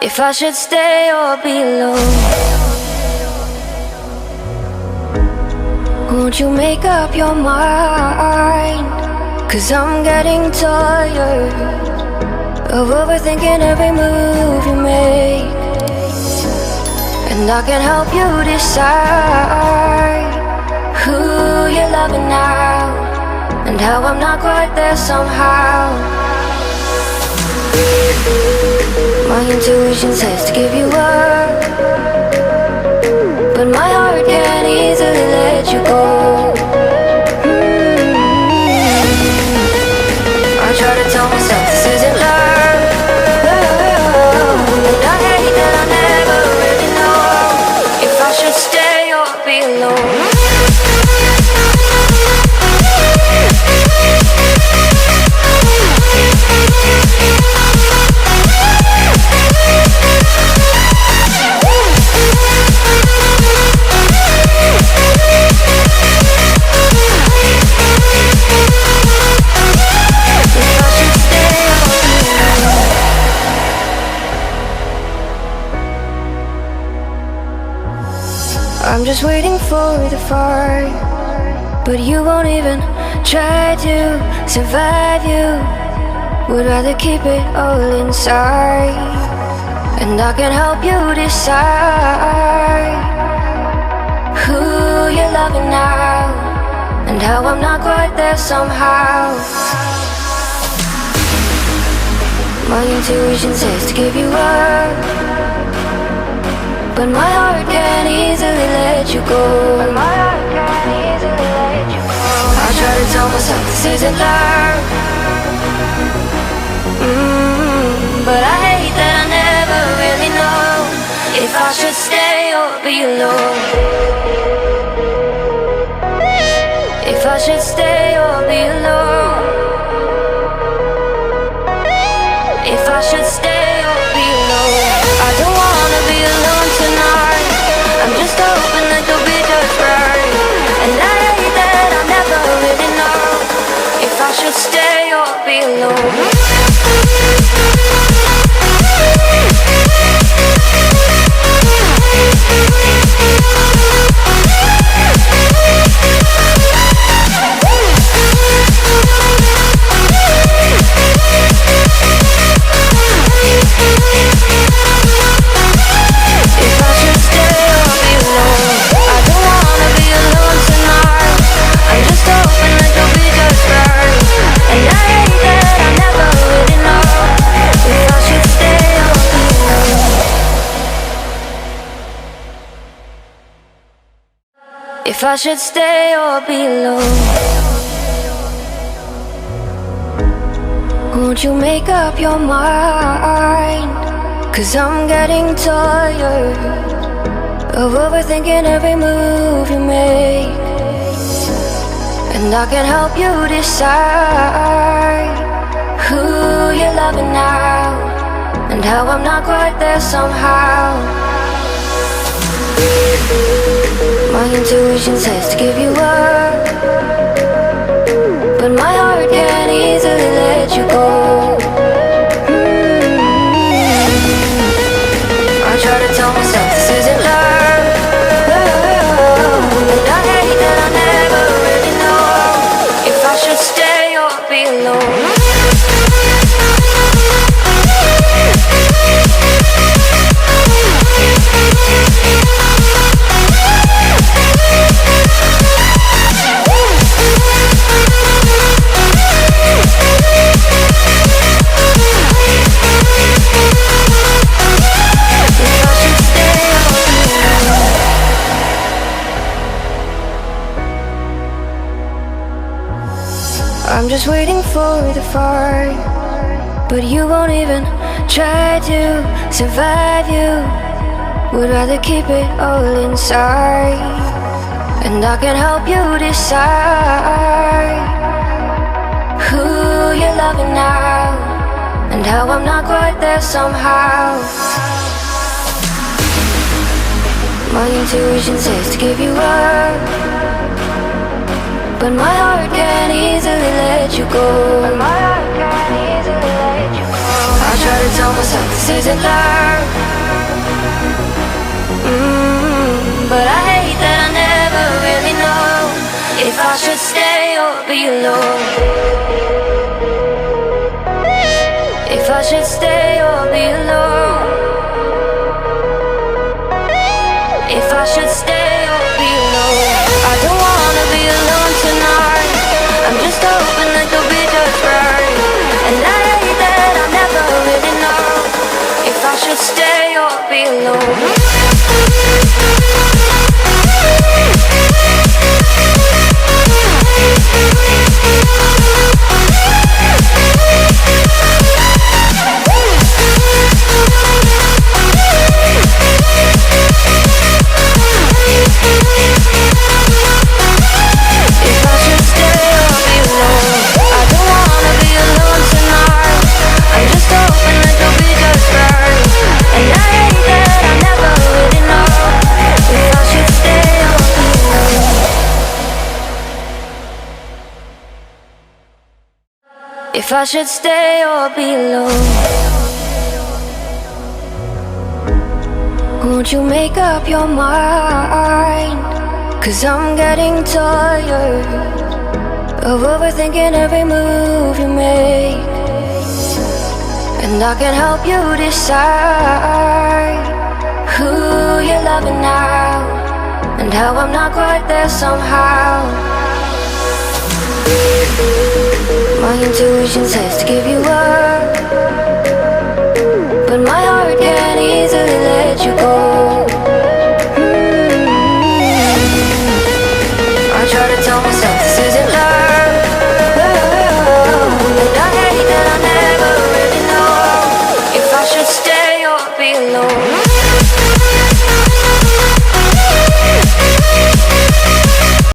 If I should stay or be alone, won't you make up your mind? 'Cause I'm getting tired of overthinking every move you make, and I can help you decide who you're loving now, and how I'm not quite there somehow. My intuition says to give you up, but my heart can't easily let you go. I try to tell myself this isn't love, and I hate that I never really know if I should stay or be alone. I'm just waiting for the fire, but you won't even try to survive. You would rather keep it all inside, and I can help you decide who you're loving now, and how I'm not quite there somehow. My intuition says to give you up, but my heart can't easily let you go. I try to tell myself this isn't love, but I hate that I never really know if I should stay or be alone. If I should stay or be alone. If I should stay or be alone. I don't wanna be alone tonight. I'm just hoping that you'll be just right, and I hate that I never really know if I should stay or be alone. If I should stay or be alone, won't you make up your mind? 'Cause I'm getting tired of overthinking every move you make, and I can help you decide who you're loving now, and how I'm not quite there somehow. My intuition says to give you up, but my heart can't easily let you go. I try to tell myself this isn't love, and I hate that I never really know if I should stay or be alone. I'm just waiting for the fire, but you won't even try to survive. You would rather keep it all inside, and I can help you decide who you're loving now, and how I'm not quite there somehow. My intuition says to give you up, but my heart can't easily let you go. I try to tell myself this isn't love, but I hate that I never really know if I should stay or be alone. If I should stay or be alone. If I should stay or be alone. I don't wanna be alone tonight. I'm just hoping that you'll be just right. And I hate that I'll never really know if I should stay or be alone. If I should stay or be alone. Won't you make up your mind? 'Cause I'm getting tired of overthinking every move you make. And I can help you decide who you're loving now, and how I'm not quite there somehow. My intuition says to give you up, but my heart can't easily let you go. I try to tell myself this isn't love, and I hate that I never really know if I should stay or be alone.